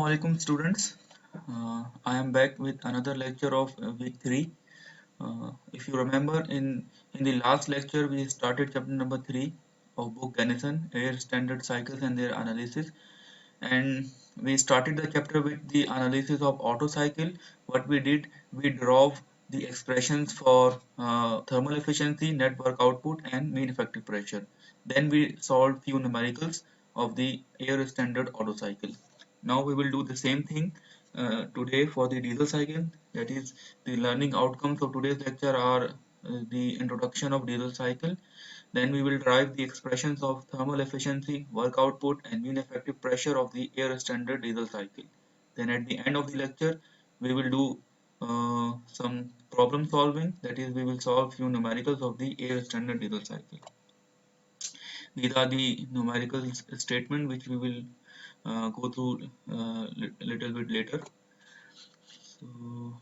Assalamualaikum students. I am back with another lecture of week 3. If you remember, in the last lecture we started chapter number 3 of book Denison, Air Standard Cycles and their analysis, and we started the chapter with the analysis of Otto cycle. What we did, we drove the expressions for thermal efficiency, net work output and mean effective pressure. Then we solved few numericals of the air standard Otto cycle. Now we will do the same thing today for the diesel cycle. That is, the learning outcomes of today's lecture are the introduction of diesel cycle. Then we will derive the expressions of thermal efficiency, work output and mean effective pressure of the air standard diesel cycle. Then at the end of the lecture we will do some problem solving, that is we will solve few numericals of the air standard diesel cycle. These are the numerical statement which we will go through little bit later. So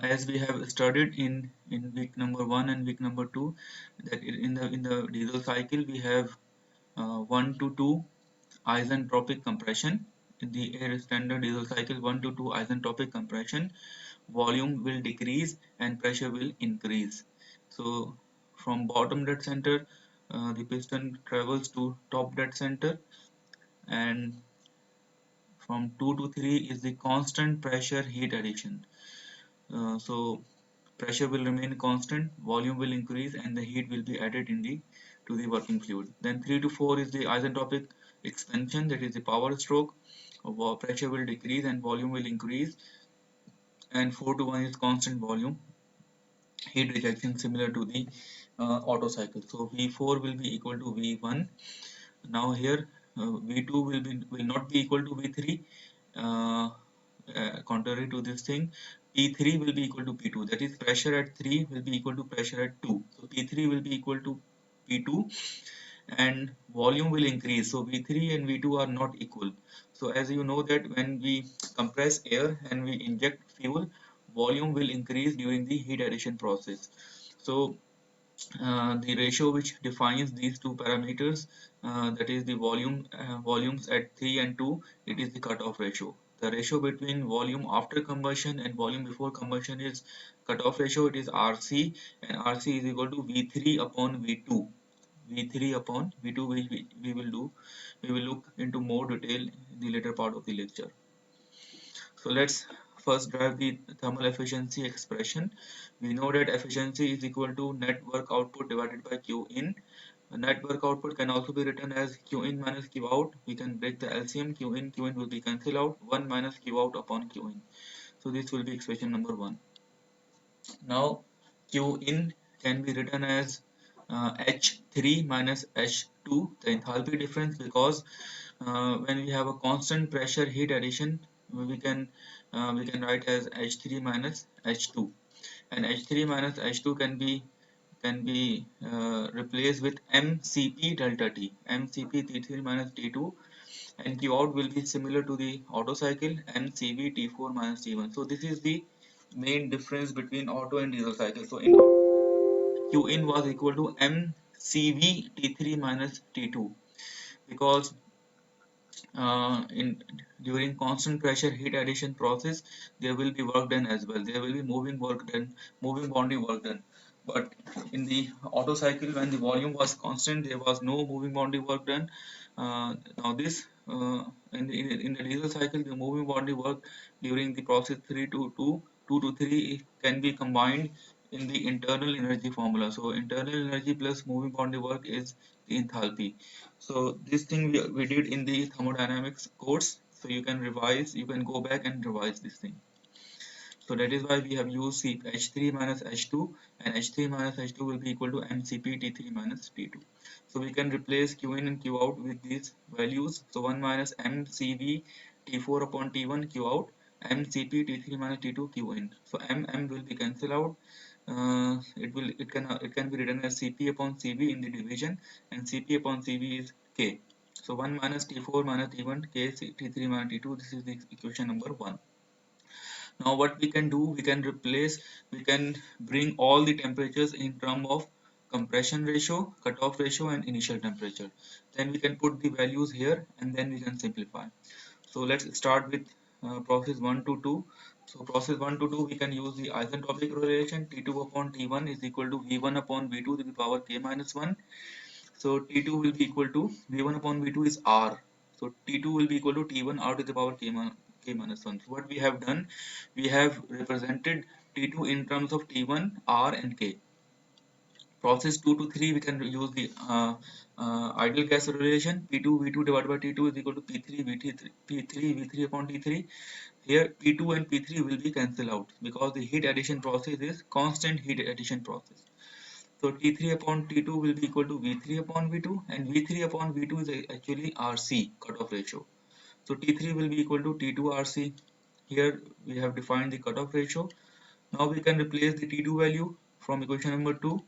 as we have studied in week number 1 and week number 2, that in the diesel cycle we have 1 to 2 isentropic compression. In the air standard diesel cycle, 1 to 2 isentropic compression, volume will decrease and pressure will increase. So from bottom dead center the piston travels to top dead center, and from 2 to 3 is the constant pressure heat addition. So pressure will remain constant, volume will increase and the heat will be added in the to the working fluid. Then 3 to 4 is the isentropic expansion, that is the power stroke. Pressure will decrease and volume will increase, and 4 to 1 is constant volume heat rejection, similar to the Otto cycle. So V4 will be equal to V1. Now here V2 will not be equal to V3. Contrary to this thing, P3 will be equal to P2, that is pressure at 3 will be equal to pressure at 2. So P3 will be equal to P2 and volume will increase. So V3 and V2 are not equal. So as you know that when we compress air and we inject fuel, volume will increase during the heat addition process. So the ratio which defines these two parameters, that is the volumes at 3 and 2, it is the cutoff ratio. The ratio between volume after combustion and volume before combustion is cutoff ratio, it is RC, and RC is equal to V3 upon V2. V3 upon V2 we will look into more detail in the later part of the lecture. So let's first derive the thermal efficiency expression. We know that efficiency is equal to net work output divided by Q in. Net work output can also be written as Q in minus Q out. We can break the LCM. Q in will be cancelled out. 1 minus Q out upon Q in. So this will be expression number 1. Now Q in can be written as H3 minus H2, the enthalpy difference, because when we have a constant pressure heat addition, we can write as H3 minus H2, and H3 minus H2 can be replaced with MCP delta T, MCP T3 minus T2, and Q out will be similar to the Otto cycle, MCV T4 minus T1. So this is the main difference between Otto and diesel cycle. So in Q in was equal to MCV T3 minus T2, because in during constant pressure heat addition process there will be work done as well, there will be moving boundary work done. But in the Otto cycle, when the volume was constant, there was no moving boundary work done. Now this in the diesel cycle, the moving boundary work during the process 2 to 3 can be combined in the internal energy formula. So internal energy plus moving boundary work is the enthalpy. So this thing we did in the thermodynamics course, so you can revise, you can go back and revise this thing. So that is why we have used H3 minus H2, and H3 minus H2 will be equal to MCP T3 minus T2. So we can replace Q in and Q out with these values. So 1 minus MCV T4 upon T1 Q out, MCP T3 minus T2 Q in. So M will be cancelled out. It can be written as Cp upon Cv in the division, and Cp upon Cv is K. So 1 minus T4 minus T1 K T3 minus T2. This is the equation number 1. Now what we can do, we can bring all the temperatures in term of compression ratio, cutoff ratio, and initial temperature. Then we can put the values here and then we can simplify. So let's start with process 1 to 2. So process 1 to 2, we can use the isentropic relation. T2 upon T1 is equal to V1 upon V2 to the power k minus 1. So T2 will be equal to V1 upon V2 is R. So T2 will be equal to T1 R to the power k minus 1. So what we have done, we have represented T2 in terms of T1, R and K. Process 2 to 3, we can use the ideal gas relation. P2 V2 divided by T2 is equal to P3 VT3, P3 V3 upon T3. Here P2 and P3 will be cancelled out because the heat addition process is constant heat addition process. So T3 upon T2 will be equal to V3 upon V2, and V3 upon V2 is actually RC, cutoff ratio. So T3 will be equal to T2 RC. Here we have defined the cutoff ratio. Now we can replace the T2 value from equation number 2.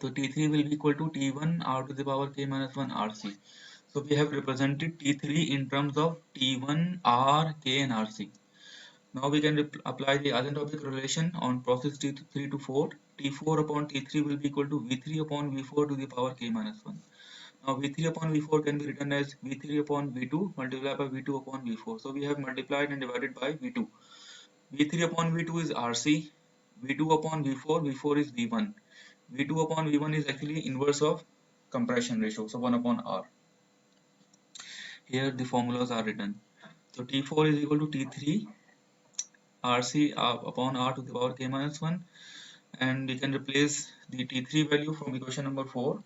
So T3 will be equal to T1 R to the power k minus 1 RC. So we have represented T3 in terms of T1 R, K and RC. Now we can apply the isentropic relation on process T3 to 4. T4 upon T3 will be equal to V3 upon V4 to the power k minus 1. Now V3 upon V4 can be written as V3 upon V2 multiplied by V2 upon V4. So we have multiplied and divided by V2. V3 upon V2 is RC. V2 upon V4, V4 is V1. V2 upon V1 is actually inverse of compression ratio. So 1 upon R. Here the formulas are written. So T4 is equal to T3 RC upon R to the power k minus 1, and we can replace the T3 value from equation number 4.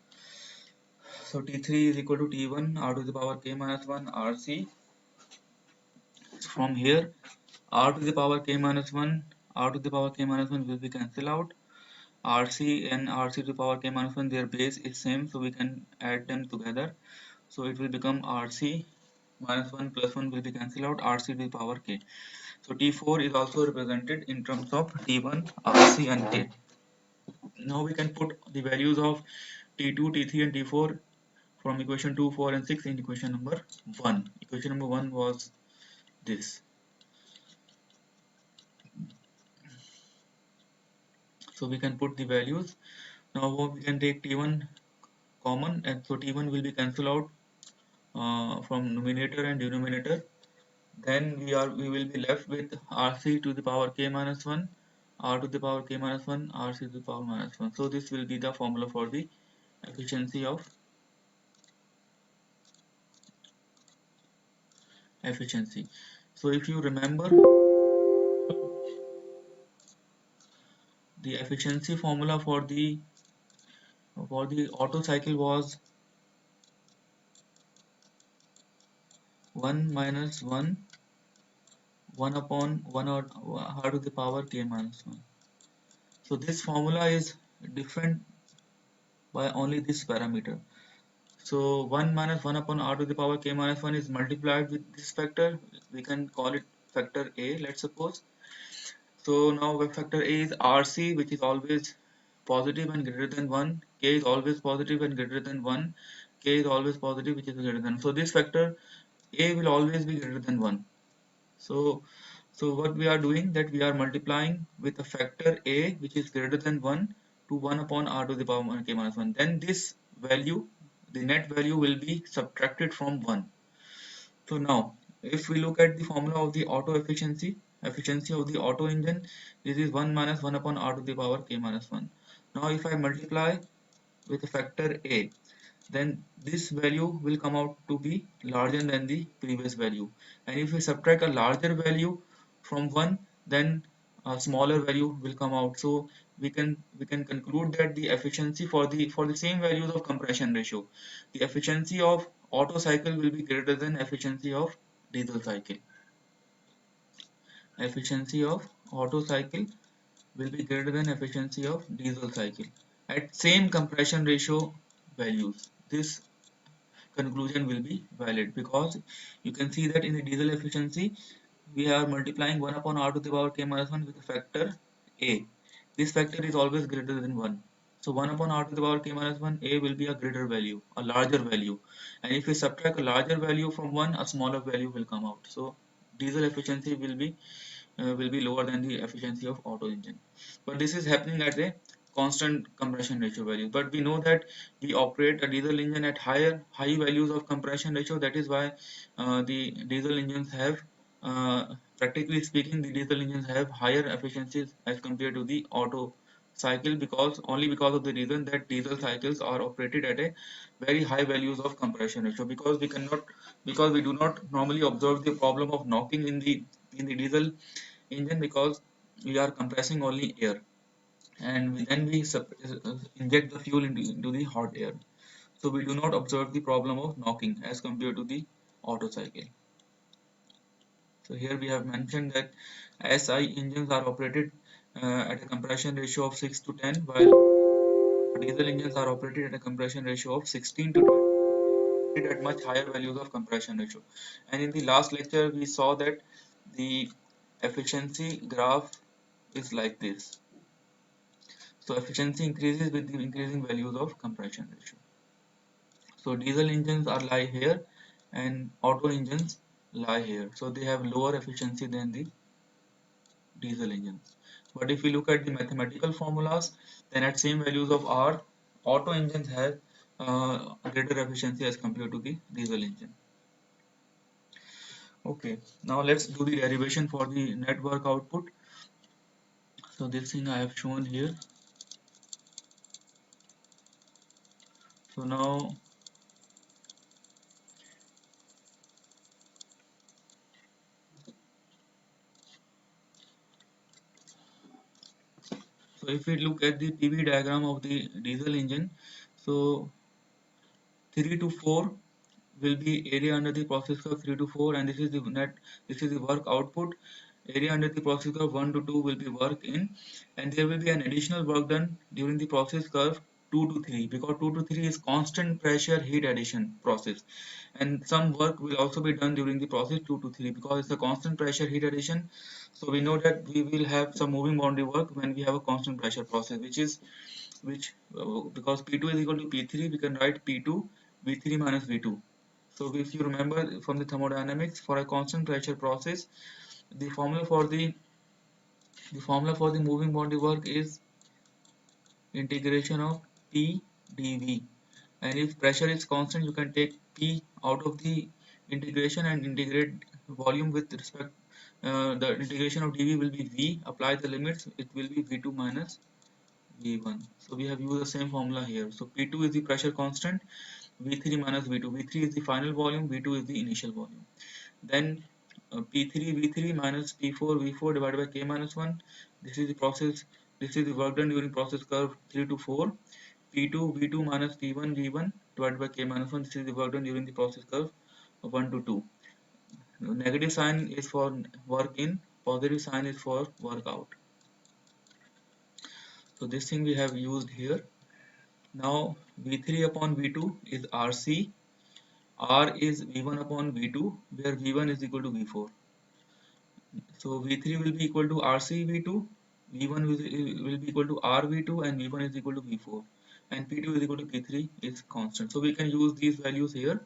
So T3 is equal to T1 R to the power k minus 1 RC. From here R to the power k minus 1, R to the power k minus 1 will be cancelled out. RC and RC to the power k minus 1, their base is same, so we can add them together. So it will become RC minus 1 plus 1 will be cancelled out, RC to the power k. So T4 is also represented in terms of T1, RC and K. Now we can put the values of T2, T3 and T4 from equation 2, 4 and 6 in equation number 1. Equation number 1 was this. So we can put the values. Now we can take T1 common, and so T1 will be cancelled out from numerator and denominator. Then we will be left with RC to the power k minus 1, R to the power k minus 1, RC to the power minus 1. So this will be the formula for the efficiency of efficiency. So if you remember, the efficiency formula for the Otto cycle was 1 minus 1 1 upon 1 or r to the power k minus 1. So this formula is different by only this parameter. So 1 minus 1 upon r to the power k minus 1 is multiplied with this factor. We can call it factor a, let's suppose. So now factor a is RC, which is always positive and greater than 1. K is always positive and greater than 1. K is always positive, which is greater than. So this factor a will always be greater than 1. So what we are doing, that we are multiplying with a factor a which is greater than 1 to 1 upon r to the power k minus 1. Then this value, the net value, will be subtracted from 1. So now if we look at the formula of the Otto efficiency of the Otto engine, this is 1 minus 1 upon r to the power k minus 1. Now if I multiply with a factor a, then this value will come out to be larger than the previous value, and if we subtract a larger value from 1, then a smaller value will come out. So we can conclude that the efficiency for the same values of compression ratio, the efficiency of Otto cycle will be greater than efficiency of diesel cycle. Efficiency of Otto cycle will be greater than efficiency of diesel cycle at same compression ratio values. This conclusion will be valid because you can see that in the diesel efficiency we are multiplying 1 upon r to the power k minus 1 with a factor a. This factor is always greater than 1. So 1 upon r to the power k minus 1, a will be a greater value, a larger value, and if we subtract a larger value from 1, a smaller value will come out. So diesel efficiency will be lower than the efficiency of Otto engine. But this is happening at a constant compression ratio values, but we know that we operate a diesel engine at high values of compression ratio. That is why the diesel engines have practically speaking, the diesel engines have higher efficiencies as compared to the auto cycle, because only because of the reason that diesel cycles are operated at a very high values of compression ratio, because we do not normally observe the problem of knocking in the diesel engine, because we are compressing only air, and then we inject the fuel into the hot air. So we do not observe the problem of knocking as compared to the Otto cycle. So here we have mentioned that SI engines are operated at a compression ratio of 6 to 10, while diesel engines are operated at a compression ratio of 16 to 20, at much higher values of compression ratio. And in the last lecture, we saw that the efficiency graph is like this. So efficiency increases with the increasing values of compression ratio. So diesel engines are lie here and auto engines lie here. So they have lower efficiency than the diesel engines. But if we look at the mathematical formulas, then at same values of R, auto engines have greater efficiency as compared to the diesel engine. Okay, now let's do the derivation for the net work output. So this thing I have shown here. So now so if we look at the PV diagram of the diesel engine, so 3 to 4 will be area under the process curve 3 to 4, and this is the work output. Area under the process curve 1 to 2 will be work in, and there will be an additional work done during the process curve 2 to 3, because 2 to 3 is constant pressure heat addition process, and some work will also be done during the process 2 to 3 because it's a constant pressure heat addition. So we know that we will have some moving boundary work when we have a constant pressure process, which because P2 is equal to P3, we can write P2 V3 minus V2. So if you remember from the thermodynamics, for a constant pressure process, the formula for the moving boundary work is integration of P dV. And if pressure is constant, you can take P out of the integration and integrate volume with respect. The integration of dV will be V. Apply the limits, it will be V2 minus V1. So we have used the same formula here. So P2 is the pressure constant, V3 minus V2. V3 is the final volume, V2 is the initial volume. Then P3 V3 minus P4 V4 divided by K minus 1. This is the process. This is the work done during process curve 3 to 4. P2 V2 minus P1 V1 divided by K minus 1. This is the work done during the process curve 1 to 2. Negative sign is for work in, positive sign is for work out. So this thing we have used here. Now V3 upon V2 is RC. R is V1 upon V2, where V1 is equal to V4. So V3 will be equal to RC V2, V1 will be equal to RV2, and V1 is equal to V4. And P2 is equal to P3 is constant. So we can use these values here.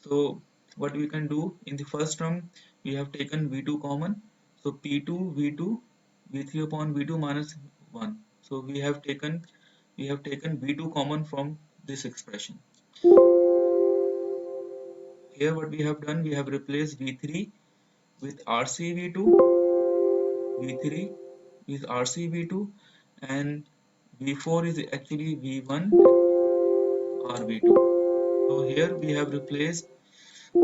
So what we can do in the first term, we have taken V2 common. So P2 V2 V3 upon V2 minus 1. So we have taken V2 common from this expression. Here what we have done, we have replaced V3 with RCV2, V3 is RCV2, and V4 is actually V1 RV2. So here we have replaced 4.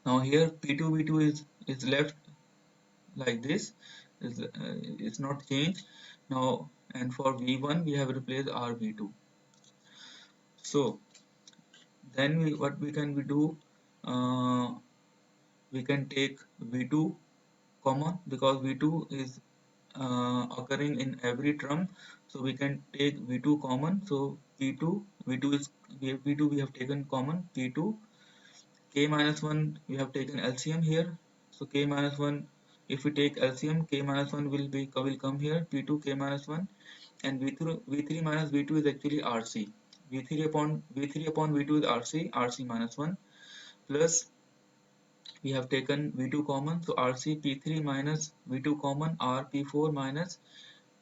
Now here P2 V2 is left like this, it's not changed. Now, and for V1 we have replaced RV2. So then what we can do, uh, we can take V2 common, because V2 is occurring in every term, so we can take V2 common. So P2 V2 is V2 we have taken common, P2 K minus 1 we have taken LCM here. So K minus 1, if we take LCM, K minus 1 will come here, P2 K minus 1, and V3 minus V2 is actually RC. V3 upon V2 is RC minus 1, plus we have taken V2 common, so RC P3 minus V2 common, R P4 minus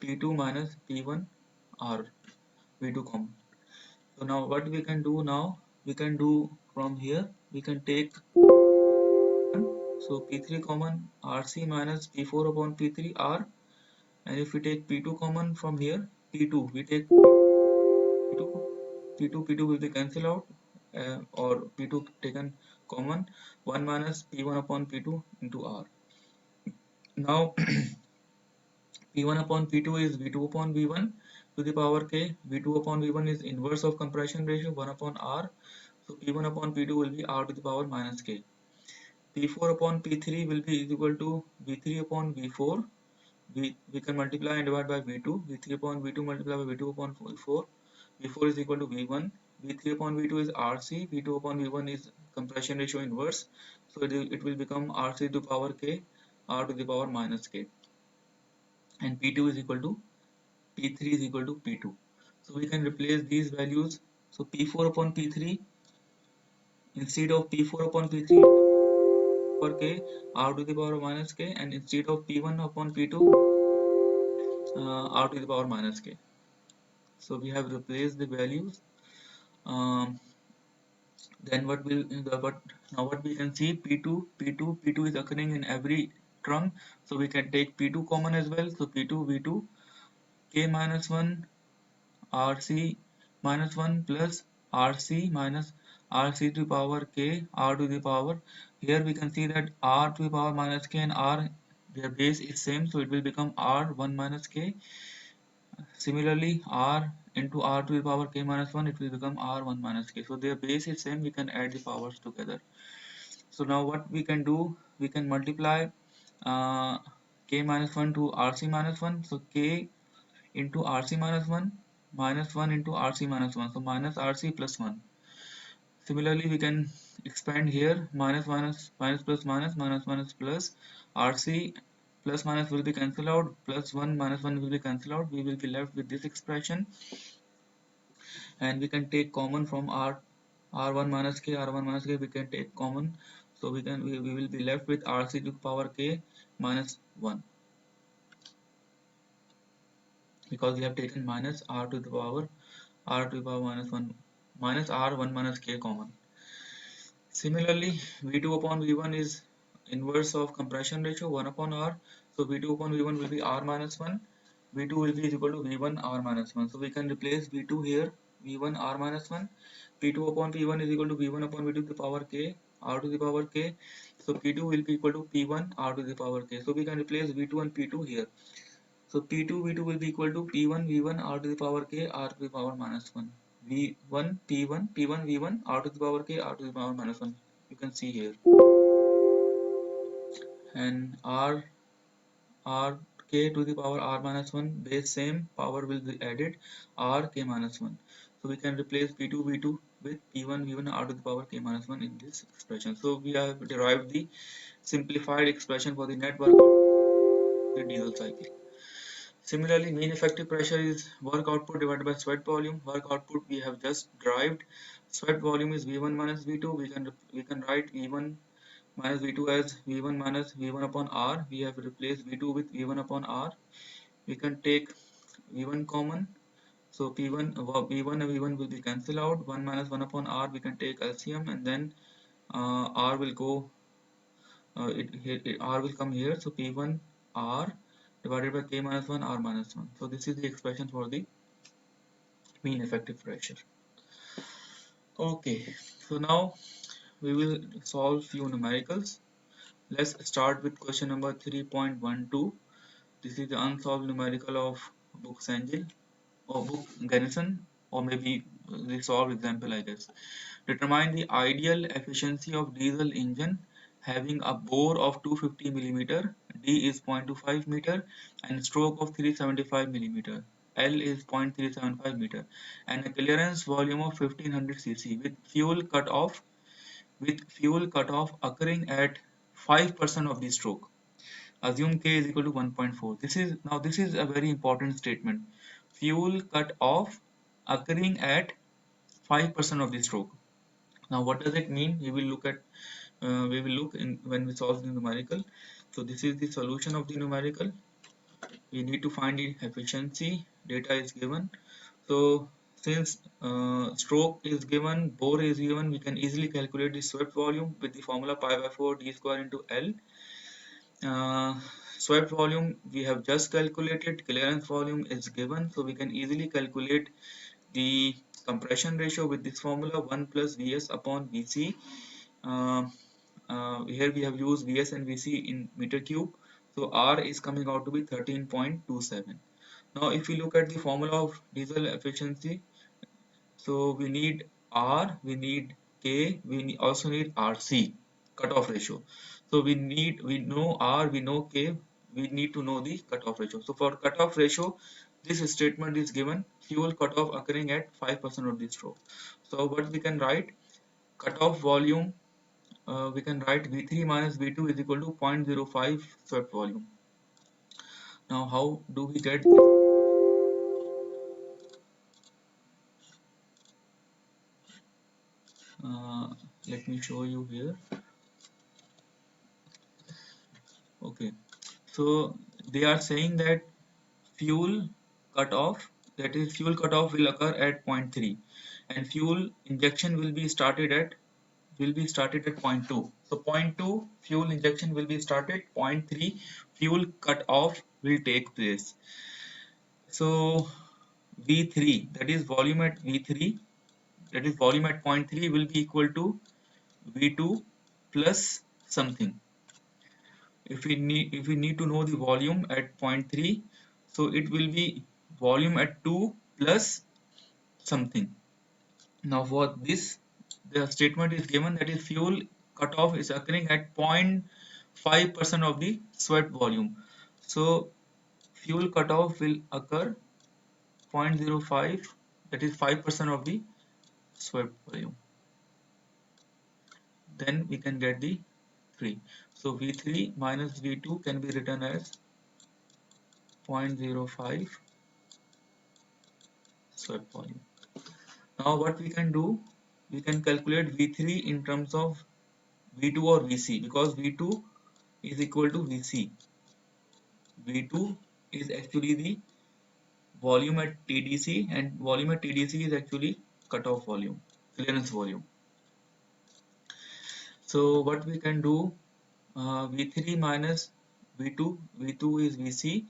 P2 minus P1 R V2 common. So now what we can do now, we can do from here, we can take so P3 common RC minus P4 upon P3 R, and if we take P2 common from here, P2, we take P2, P2 will be cancelled out, or P2 taken common, 1 minus P1 upon P2 into R. Now P1 upon P2 is V2 upon V1 to the power K. V2 upon V1 is inverse of compression ratio 1 upon R. So P1 upon P2 will be R to the power minus K. P4 upon P3 will be equal to V3 upon V4. We can multiply and divide by V2. V3 upon V2 multiply by V2 upon V4. V4 is equal to V1. V3 upon V2 is RC. V2 upon V1 is compression ratio inverse. So it will become RC to the power K, R to the power minus K. And P2 is equal to P3 is equal to P2. So we can replace these values. So P4 upon P3, instead of P4 upon P3 power K, R to the power minus K, and instead of P1 upon P2, R to the power minus K. So we have replaced the values. Um, then what we can see, P2 is occurring in every trunk. So we can take P2 common as well. So P2 V2 K minus 1 RC minus 1 plus RC minus RC to the power K R to the power. Here we can see that R to the power minus K and R, their base is same, so it will become R 1 minus K. Similarly, R into R to the power K minus 1, it will become R 1 minus K. So their base is same, we can add the powers together. So now what we can do, we can multiply uh, K minus 1 to RC minus 1. So K into RC minus 1 minus 1 into RC minus 1. So minus RC plus 1. Similarly, we can expand here, minus plus minus plus RC plus minus will be cancelled out, plus 1 minus 1 will be cancelled out. We will be left with this expression, and we can take common from R1 minus K, R1 minus K we can take common. So we will be left with RC to the power K minus 1, because we have taken minus R to the power minus 1 minus R 1 minus K common. Similarly, V2 upon V1 is inverse of compression ratio 1 upon R. So V2 upon V1 will be R minus 1. V2 will be equal to V1 R minus 1. So we can replace V2 here, V1 R minus 1. P2 upon P1 is equal to V1 upon V2 to the power K, R to the power K. So P2 will be equal to P1 R to the power K. So we can replace V2 and P2 here. So P2 V2 will be equal to P1 V1 R to the power K, R to the power minus 1. V1 P1 P1 V1 R to the power K, R to the power minus 1. You can see here. And R K to the power R minus 1, base same, power will be added, R K minus 1. So we can replace P2 V2 with P1 V1 R to the power K minus 1 in this expression. So we have derived the simplified expression for the net work of the diesel cycle. Similarly, mean effective pressure is work output divided by sweat volume. Work output we have just derived. Sweat volume is V1 minus V2. We can write V1 minus V2 as V1 minus V1 upon R. We have replaced V2 with V1 upon R. We can take V1 common. So P1 V1 and V1 will be cancelled out. 1 minus 1 upon R. We can take LCM, and then R will go. R will come here. So P1 R divided by K minus 1 R minus 1. So this is the expression for the mean effective pressure. Okay, so now we will solve few numericals. Let's start with question number 3.12. This is the unsolved numerical of book Angel or book Garrison, or maybe the solved example, I guess. Determine the ideal efficiency of diesel engine having a bore of 250 mm, D is 0.25 meter, and stroke of 375 mm. L is 0.375 meter, and a clearance volume of 1500 cc with fuel cut off occurring at 5% of the stroke. Assume K is equal to 1.4. This is a very important statement. Fuel cut off occurring at 5% of the stroke. Now what does it mean? We will look in when we solve the numerical. So this is the solution of the numerical. we need to find the efficiency. Data is given. So since stroke is given, bore is given, we can easily calculate the swept volume with the formula pi by 4 d square into L. Swept volume we have just calculated, clearance volume is given, so we can easily calculate the compression ratio with this formula 1 plus Vs upon Vc. Uh, Here we have used Vs and Vc in meter cube, so R is coming out to be 13.27. Now if we look at the formula of diesel efficiency, so we need R, we need K, we also need RC, cutoff ratio. So we know R, we know K, we need to know the cutoff ratio. So for cutoff ratio, this statement is given: fuel cutoff occurring at 5% of the stroke. So what we can write, cutoff volume, we can write V3 minus V2 is equal to 0.05 swept volume. Now how do we get this? Uh, Let me show you here. Okay, so they are saying that fuel cutoff, that is fuel cutoff will occur at zero point 0.3 and fuel injection will be started at 0.2. So 0.2 fuel injection will be started, 0.3 fuel cutoff will take place. So V3, that is volume at V3, that is volume at 0.3 will be equal to V2 plus something. If we need to know the volume at 0.3, so it will be volume at 2 plus something. Now for this, the statement is given that is fuel cutoff is occurring at 0.5% of the swept volume. So fuel cutoff will occur 0.05, that is 5% of the swept volume. Then we can get the 3. So V3 minus V2 can be written as 0.05 swept volume. Now what we can do, we can calculate V3 in terms of V2 or Vc, because V2 is equal to Vc. V2 is actually the volume at TDC, and volume at TDC is actually cutoff volume, clearance volume. So what we can do, V3 minus V2, V2 is Vc,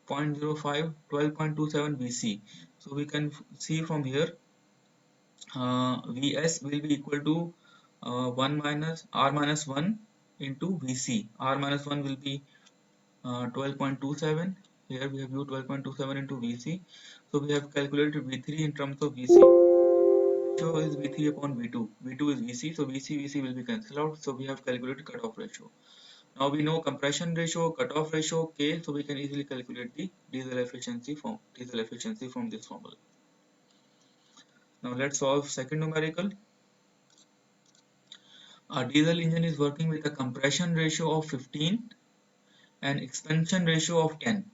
0.05, 12.27 Vc. So we can see from here, Vs will be equal to 1 minus R minus 1 into Vc. R minus 1 will be 12.27. Here we have used 12.27 into Vc. So we have calculated V3 in terms of Vc. Ratio is V3 upon V2. V2 is Vc, so Vc will be cancelled out. So we have calculated cutoff ratio. Now we know compression ratio, cutoff ratio, K, so we can easily calculate the diesel efficiency from this formula. Now let's solve second numerical. A diesel engine is working with a compression ratio of 15 and expansion ratio of 10.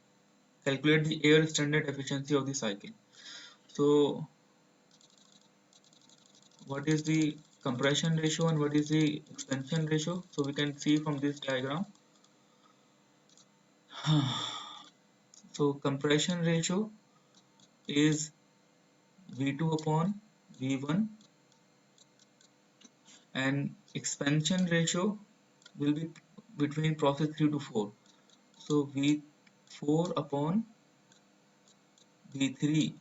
Calculate the air standard efficiency of the cycle. So what is the compression ratio and what is the expansion ratio? So we can see from this diagram. So compression ratio is V2 upon V1 and expansion ratio will be between process 3 to 4. So V4 upon V3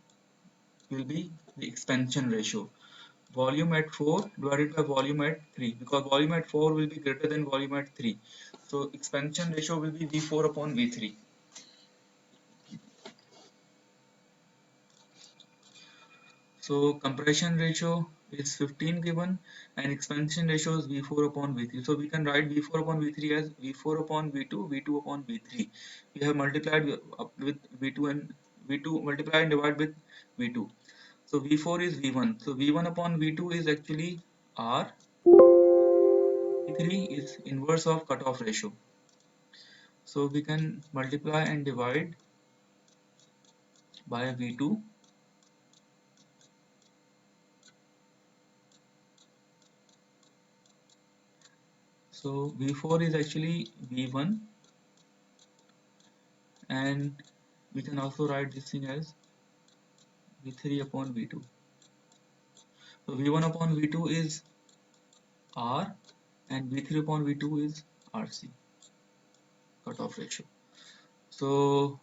will be the expansion ratio. Volume at 4 divided by volume at 3, because volume at 4 will be greater than volume at 3. So expansion ratio will be V4 upon V3. So compression ratio is 15 given and expansion ratio is V4 upon V3. So we can write V4 upon V3 as V4 upon V2, V2 upon V3. We have multiplied with V2 and V2, multiply and divide with V2. So V4 is V1. So V1 upon V2 is actually R. V3 is inverse of cutoff ratio. So we can multiply and divide by V2. So V4 is actually V1 and we can also write this thing as V3 upon V2. So V1 upon V2 is R and V3 upon V2 is RC, cutoff ratio. So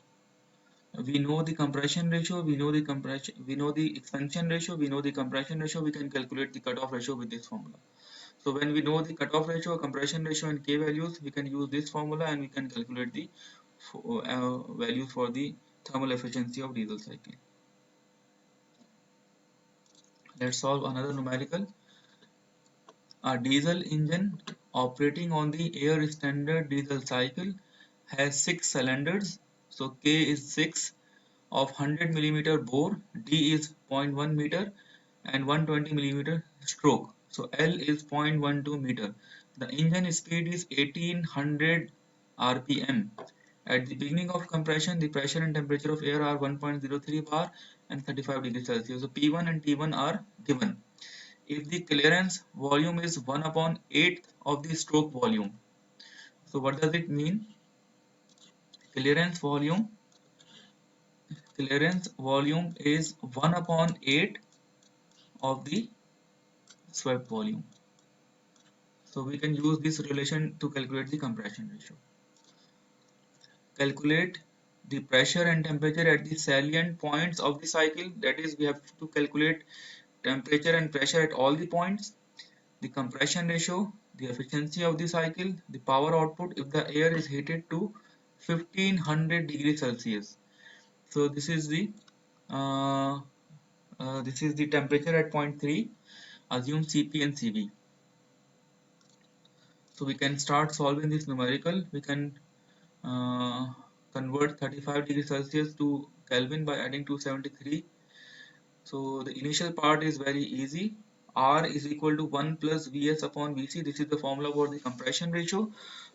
we know the compression ratio, we know the expansion ratio, we know the compression ratio, we can calculate the cutoff ratio with this formula. So when we know the cutoff ratio, compression ratio and K values, we can use this formula and we can calculate the values for the thermal efficiency of diesel cycle. Let's solve another numerical. A diesel engine operating on the air standard diesel cycle has 6 cylinders. So K is 6 of 100 millimeter bore, D is 0.1 meter and 120 millimeter stroke. So L is 0.12 meter. The engine speed is 1800 rpm. At the beginning of compression, the pressure and temperature of air are 1.03 bar and 35 degrees Celsius. So P1 and T1 are given. If the clearance volume is 1 upon 8 of the stroke volume. So what does it mean? Clearance volume is 1 upon 8 of the swept volume. So we can use this relation to calculate the compression ratio. Calculate the pressure and temperature at the salient points of the cycle. That is, we have to calculate temperature and pressure at all the points, the compression ratio, the efficiency of the cycle, the power output if the air is heated to 1500 degrees Celsius. So uh, this is the temperature at point 3. Assume Cp and Cv. So we can start solving this numerical. We can convert 35 degrees Celsius to Kelvin by adding 273. So the initial part is very easy. R is equal to 1 plus Vs upon Vc. This is the formula for the compression ratio.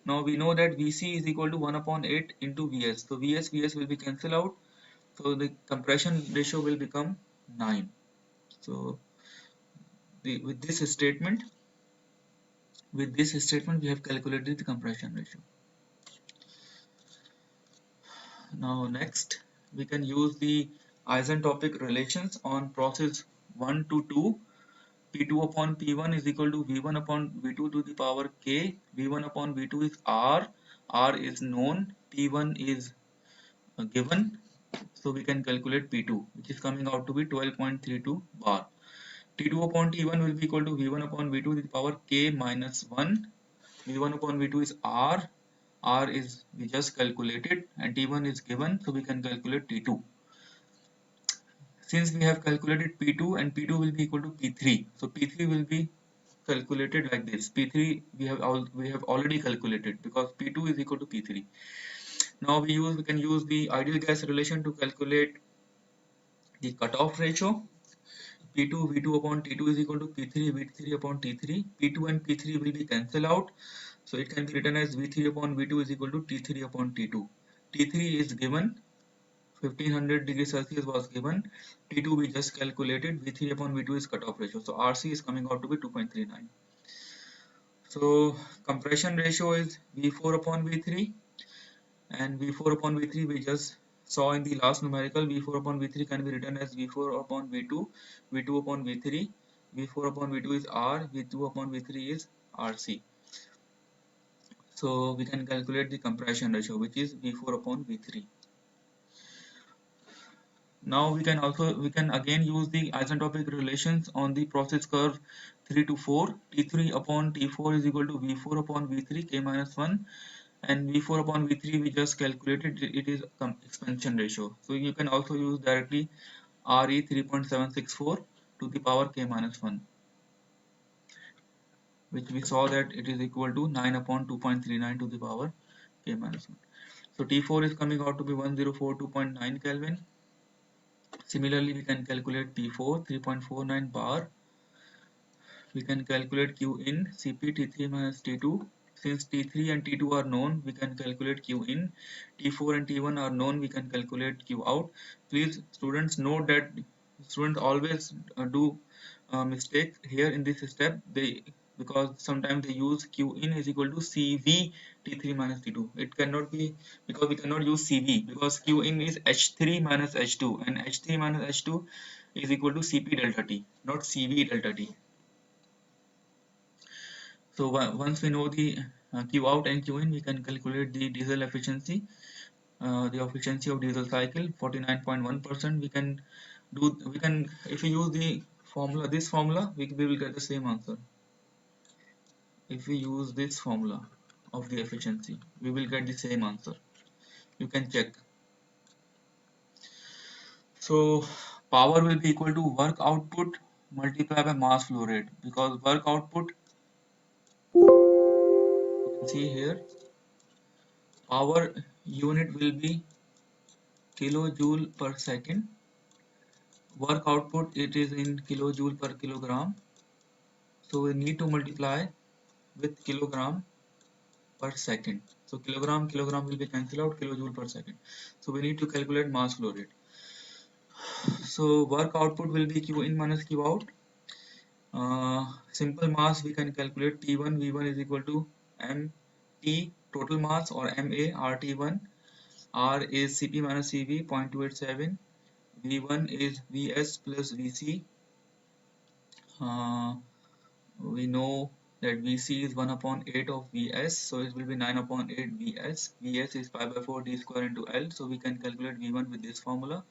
Now we know that Vc is equal to 1 upon 8 into Vs. So Vs will be cancelled out. So the compression ratio will become 9. So with this statement we have calculated the compression ratio. Now next we can use the isentropic relations on process 1 to 2. P2 upon P1 is equal to V1 upon V2 to the power K. V1 upon V2 is R. R is known. P1 is given. So we can calculate P2, which is coming out to be 12.32 bar. T2 upon T1 will be equal to V1 upon V2 to the power K minus 1. V1 upon V2 is R. R is we just calculated and T1 is given, so we can calculate T2. Since we have calculated P2 and P2 will be equal to P3, so P3 will be calculated like this. P3 we have already calculated because P2 is equal to P3. Now we can use the ideal gas relation to calculate the cutoff ratio. P2 V2 upon T2 is equal to P3 V3 upon T3. P2 and P3 will be cancelled out, so it can be written as V3 upon V2 is equal to T3 upon T2. T3 is given, 1500 degrees Celsius was given. T2 we just calculated. V3 upon V2 is cutoff ratio, so RC is coming out to be 2.39. So compression ratio is V4 upon V3, and V4 upon V3 we just saw in the last numerical. V4 upon V3 can be written as V4 upon V2, V2 upon V3. V4 upon V2 is R, V2 upon V3 is RC. So we can calculate the compression ratio, which is V4 upon V3. Now we can again use the isentropic relations on the process curve 3 to 4. T3 upon T4 is equal to V4 upon V3 K minus 1, and V4 upon V3 we just calculated, it is expansion ratio. So you can also use directly RE 3.764 to the power K minus 1, which we saw that it is equal to 9 upon 2.39 to the power K minus 1. So T4 is coming out to be 1042.9 Kelvin. Similarly, we can calculate P4 3.49 bar. We can calculate Q in Cp T3 minus T2. Since T3 and T2 are known, we can calculate Q in. T4 and T1 are known, we can calculate Q out. Please students note that students always do mistake here in this step. They because sometimes they use q in is equal to cv t3 minus t2. It cannot be, because we cannot use cv, because q in is h3 minus h2, and h3 minus h2 is equal to cp delta t, not cv delta t. So once we know the q out and q in, we can calculate the diesel efficiency. The efficiency of diesel cycle 49.1%. We can, if we use the formula, this formula, we will get the same answer. If we use this formula of the efficiency, we will get the same answer. You can check. So power will be equal to work output multiplied by mass flow rate, because work output, you can see here, power unit will be kilojoule per second. Work output, it is in kilojoule per kilogram. So we need to multiply with kilogram per second. So kilogram will be cancelled out, kilojoule per second. So we need to calculate mass flow rate. So work output will be q in minus q out. Simple mass we can calculate, T1 V1 is equal to MT total mass, or MA RT1. R is Cp minus Cv 0.287. V1 is Vs plus Vc. We know that Vc is 1 upon 8 of Vs, so it will be 9 upon 8 Vs. Vs is pi by 4 d square into L, so we can calculate V1 with this formula.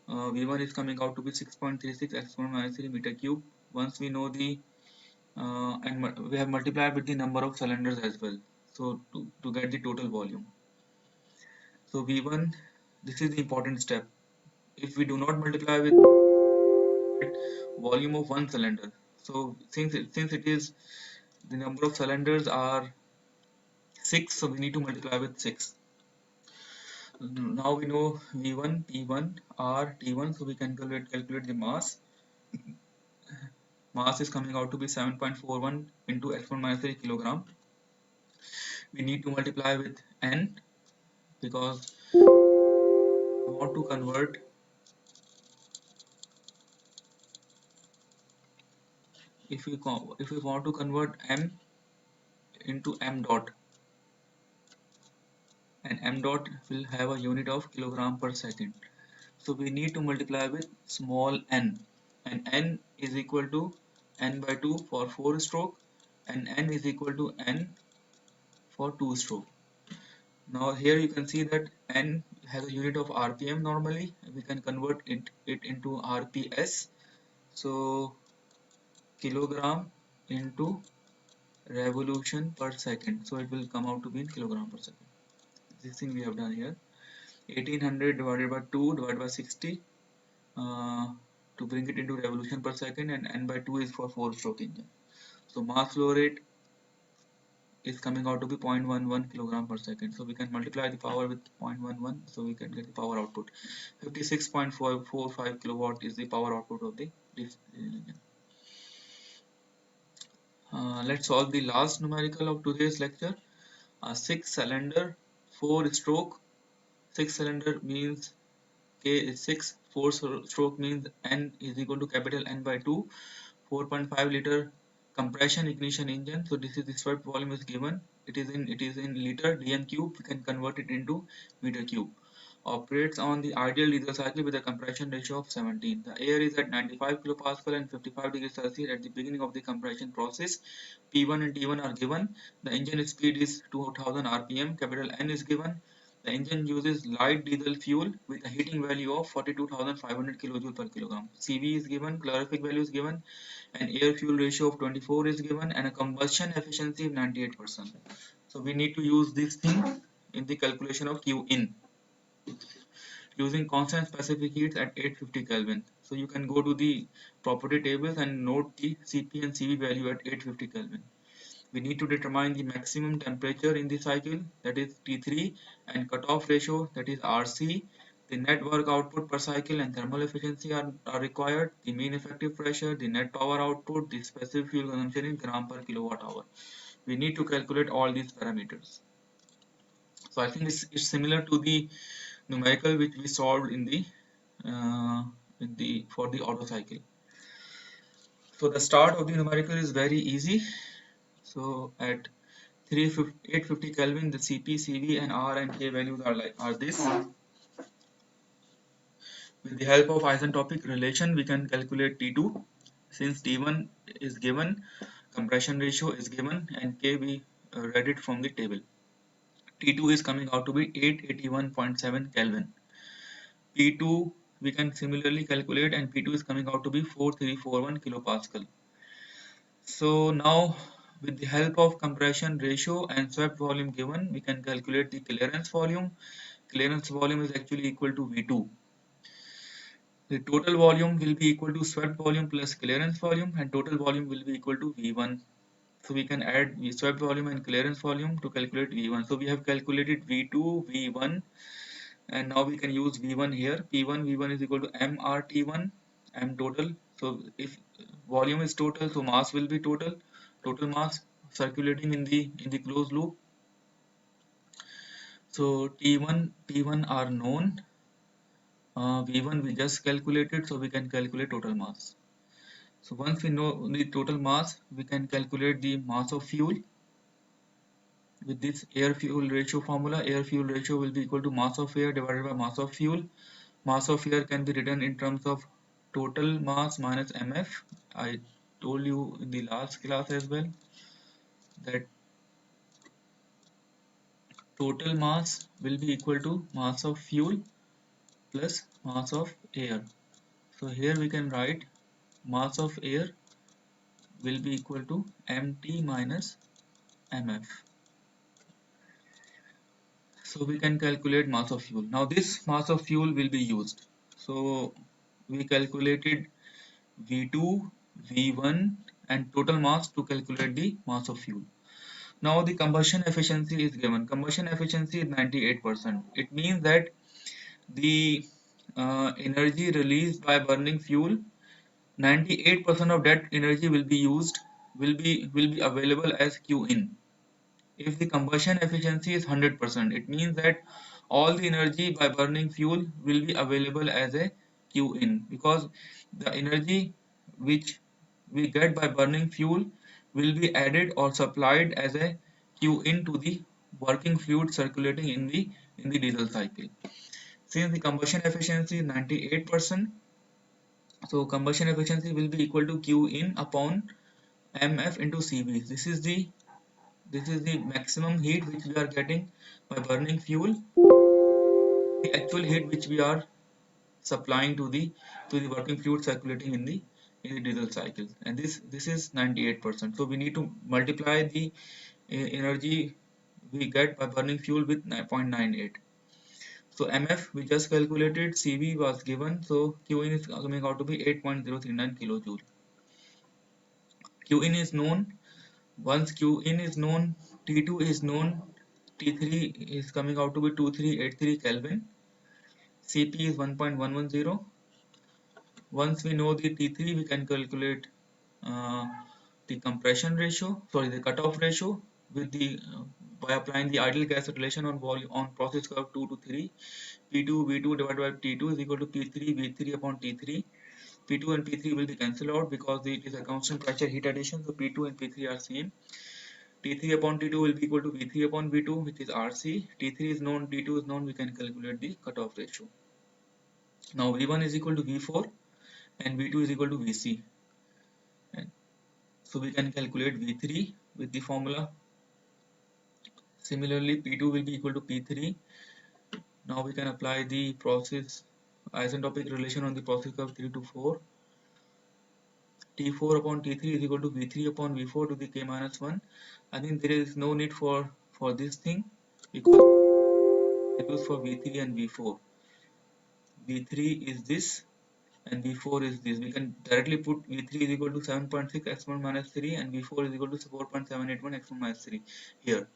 V1 is coming out to be 6.36 exponent minus 3 meter cube. Once we know the and we have multiplied with the number of cylinders as well, so to get the total volume. So V1, this is the important step. If we do not multiply with volume of one cylinder, so since it is, the number of cylinders are 6, so we need to multiply with 6. Now we know V1 P1 R T1, so we can calculate the mass. Mass is coming out to be 7.41 into exponent minus 3 kilogram. We need to multiply with N, because we want to convert, if we want to convert M into M dot, and M dot will have a unit of kilogram per second. So we need to multiply with small n, and n is equal to n by 2 for 4 stroke, and n is equal to n for 2 stroke. Now here you can see that n has a unit of rpm. Normally we can convert it into rps, so kilogram into revolution per second, so it will come out to be in kilogram per second. This thing we have done here. 1800 divided by 2 divided by 60 to bring it into revolution per second, and n by 2 is for 4 stroke engine. So mass flow rate is coming out to be 0.11 kilogram per second. So we can multiply the power with 0.11, so we can get the power output. 56.445 kilowatt is the power output of the engine. Let's solve the last numerical of today's lecture. A 6-cylinder 4-stroke. 6-cylinder means K is 6. 4-stroke means N is equal to capital N by 2. 4.5 liter compression ignition engine. So this is the swept volume is given. It is in liter dm cube. We can convert it into meter cube. Operates on the ideal diesel cycle with a compression ratio of 17. The air is at 95 kilopascal and 55 degrees Celsius at the beginning of the compression process. P1 and T1 are given. The engine speed is 2000 rpm. Capital N is given. The engine uses light diesel fuel with a heating value of 42,500 kJ per kilogram. CV is given, calorific value is given, an air fuel ratio of 24 is given, and a combustion efficiency of 98%. So we need to use this thing in the calculation of Q in, using constant specific heat at 850 Kelvin. So you can go to the property tables and note the Cp and Cv value at 850 Kelvin. We need to determine the maximum temperature in the cycle, that is T3, and cutoff ratio, that is Rc. The net work output per cycle and thermal efficiency are required, the mean effective pressure, the net power output, the specific fuel consumption in gram per kilowatt hour. We need to calculate all these parameters. So I think it's similar to the numerical which we solved in the for the Otto cycle. So the start of the numerical is very easy. So at 850 Kelvin, the Cp, Cv, and R and K values are this. With the help of isentropic relation, we can calculate T2. Since T1 is given, compression ratio is given, and K we read it from the table. T2 is coming out to be 881.7 Kelvin. P2 we can similarly calculate, and P2 is coming out to be 4341 kilopascal. So now with the help of compression ratio and swept volume given, we can calculate the clearance volume. Clearance volume is actually equal to V2. The total volume will be equal to swept volume plus clearance volume, and total volume will be equal to V1. So we can add the swept volume and clearance volume to calculate V1. So we have calculated V2, V1, and now we can use V1 here. P1, V1 is equal to MRT1, M total. So if volume is total, so mass will be total. Total mass circulating in the closed loop. So T1 are known. V1 we just calculated, so we can calculate total mass. So once we know the total mass, we can calculate the mass of fuel with this air fuel ratio formula. Air fuel ratio will be equal to mass of air divided by mass of fuel. Mass of air can be written in terms of total mass minus mf. I told you in the last class as well that total mass will be equal to mass of fuel plus mass of air. So here we can write mass of air will be equal to mt minus mf. So we can calculate mass of fuel. Now this mass of fuel will be used. So we calculated V2, V1 and total mass to calculate the mass of fuel. Now the combustion efficiency is given. Combustion efficiency is 98%. It means that the energy released by burning fuel, 98% of that energy will be used, will be available as Q in. If the combustion efficiency is 100%, it means that all the energy by burning fuel will be available as a Q in, because the energy which we get by burning fuel will be added or supplied as a Q in to the working fluid circulating in the diesel cycle. Since the combustion efficiency is 98%, so combustion efficiency will be equal to Q in upon mf into Cv. This is the maximum heat which we are getting by burning fuel, the actual heat which we are supplying to the working fluid circulating in the diesel cycle, and this is 98%. So we need to multiply the energy we get by burning fuel with 9.98. So mf we just calculated, Cv was given, so Qin is coming out to be 8.039 kilojoule. Qin is known. Once Qin is known, T2 is known, T3 is coming out to be 2383 Kelvin, Cp is 1.110. Once we know the T3, we can calculate uh, the compression ratio, sorry, the cutoff ratio with the by applying the ideal gas relation on volume on process curve 2 to 3. P2 V2 divided by T2 is equal to P3 V3 upon T3. P2 and P3 will be cancelled out because it is a constant pressure heat addition, so P2 and P3 are same. T3 upon T2 will be equal to V3 upon V2, which is RC. T3 is known, T2 is known, we can calculate the cutoff ratio. Now V1 is equal to V4 and V2 is equal to Vc. And so we can calculate V3 with the formula. Similarly, P2 will be equal to P3. Now we can apply the process isentropic relation on the process curve 3 to 4. T4 upon T3 is equal to V3 upon V4 to the k minus 1. I think there is no need for this thing because it was for V3 and V4. V3 is this and V4 is this. We can directly put V3 is equal to 7.6 x1 minus 3 and V4 is equal to 4.781 x1 minus 3 here.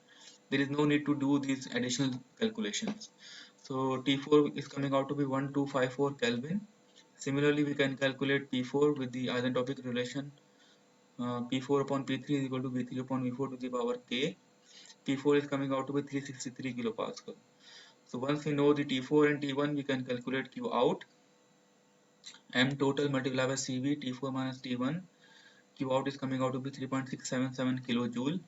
There is no need to do these additional calculations. So T4 is coming out to be 1254 Kelvin. Similarly, we can calculate P4 with the isentropic relation. P4 upon P3 is equal to V3 upon V4 to the power K. P4 is coming out to be 363 kilopascal. So once we know the T4 and T1, we can calculate Q out. M total multiplied by CV T4 minus T1 Q out is coming out to be 3.677 kilojoule.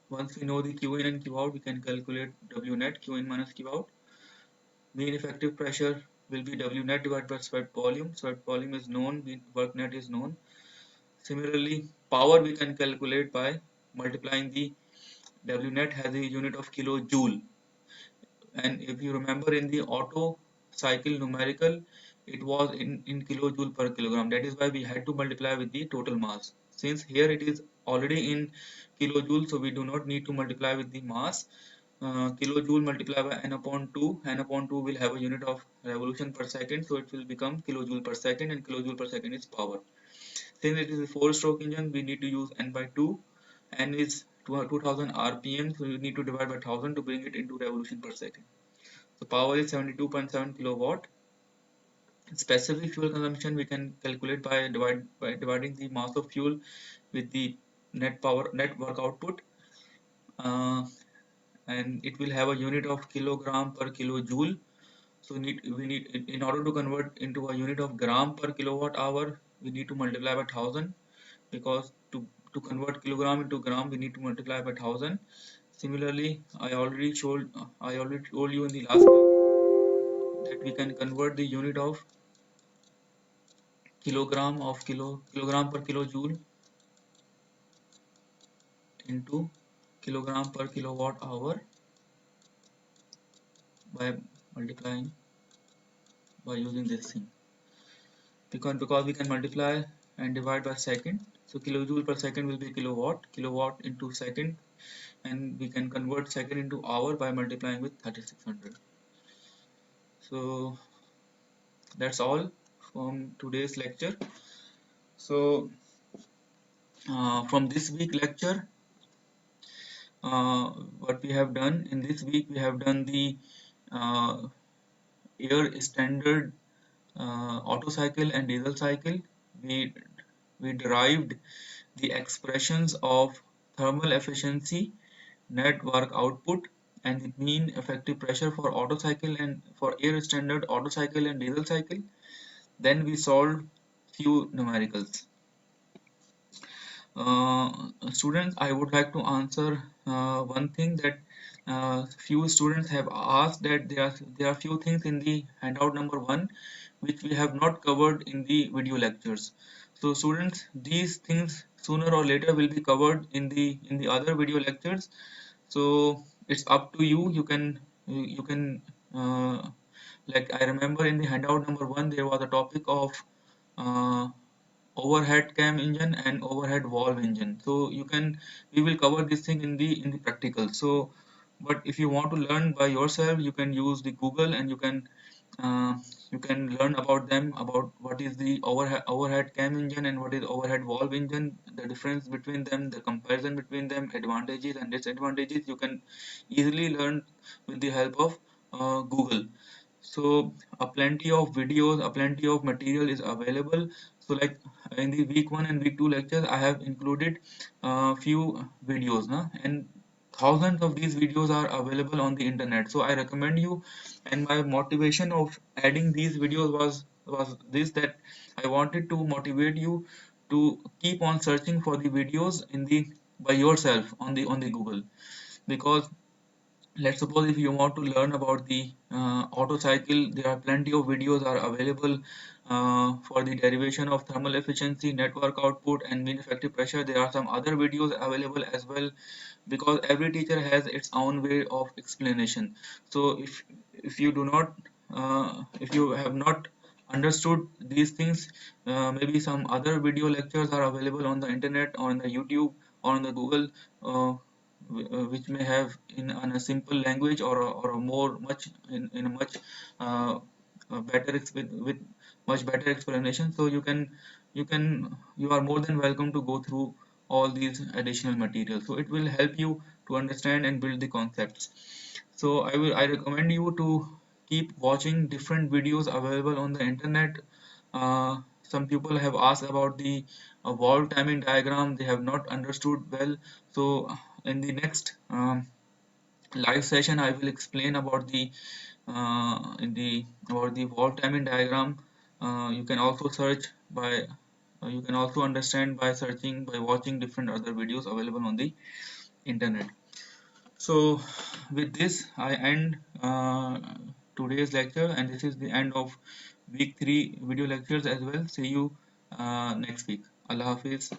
Once we know the Q in and Q out, we can calculate W net, Q in minus Q out. Mean effective pressure will be W net divided by sweat volume. Sweat volume is known, work net is known. Similarly, power we can calculate by multiplying the W net has a unit of kilojoule. And if you remember in the Otto cycle numerical, it was in kilojoule per kilogram. That is why we had to multiply with the total mass. Since here it is already in kilojoule, so we do not need to multiply with the mass. Kilojoule multiplied by n upon 2. N upon 2 will have a unit of revolution per second, so it will become kilojoule per second, and kilojoule per second is power. Since it is a 4-stroke engine, we need to use n by 2. N is 2000 rpm, so we need to divide by 1000 to bring it into revolution per second. So power is 72.7 kilowatt. Specific fuel consumption we can calculate by dividing the mass of fuel with the net work output, and it will have a unit of kilogram per kilojoule. So we need in order to convert into a unit of gram per kilowatt hour, we need to multiply by 1000, because to convert kilogram into gram we need to multiply by 1000. Similarly, I already told you in the last class that we can convert the unit of kilogram per kilojoule into kilogram per kilowatt hour by multiplying by using this thing, because we can multiply and divide by second. So kilojoule per second will be kilowatt into second, and we can convert second into hour by multiplying with 3600. So that's all from today's lecture. So from this week lecture, what we have done in this week, we have done the uh, air standard Otto cycle and diesel cycle. We derived the expressions of thermal efficiency, net work output, and the mean effective pressure for Otto cycle and for air standard Otto cycle and diesel cycle. Then we solved few numericals. Students, I would like to answer one thing that few students have asked, that there are few things in the handout number 1 which we have not covered in the video lectures. So students, these things sooner or later will be covered in the other video lectures. So it's up to you. You can like, I remember in the handout number 1 there was a topic of uh, overhead cam engine and overhead valve engine. So we will cover this thing in the practical. So but if you want to learn by yourself, you can use the Google, and uh, you can learn about them, about what is the overhead cam engine and what is overhead valve engine, the difference between them, the comparison between them, advantages and disadvantages. You can easily learn with the help of Google. So a plenty of videos, a plenty of material is available. So like in the week 1 and week 2 lectures, I have included few videos, and thousands of these videos are available on the internet. So I recommend you, and my motivation of adding these videos was this, that I wanted to motivate you to keep on searching for the videos in the by yourself on the Google. Because let's suppose if you want to learn about the Otto cycle, there are plenty of videos are available for the derivation of thermal efficiency, network output, and mean effective pressure. There are some other videos available as well, because every teacher has its own way of explanation. So if you do not if you have not understood these things, maybe some other video lectures are available on the internet, on the YouTube, or on the Google, which may have in a simple language, or a more much in a much uh, with much better explanation. So you are more than welcome to go through all these additional materials. So it will help you to understand and build the concepts. So I recommend you to keep watching different videos available on the internet. Some people have asked about the valve timing diagram. They have not understood well. So in the next live session, I will explain about the about the valve timing diagram. You can also search by You can also understand by searching, by watching different other videos available on the internet. So with this I end today's lecture, and this is the end of week 3 video lectures as well. See you next week. Allah Hafiz.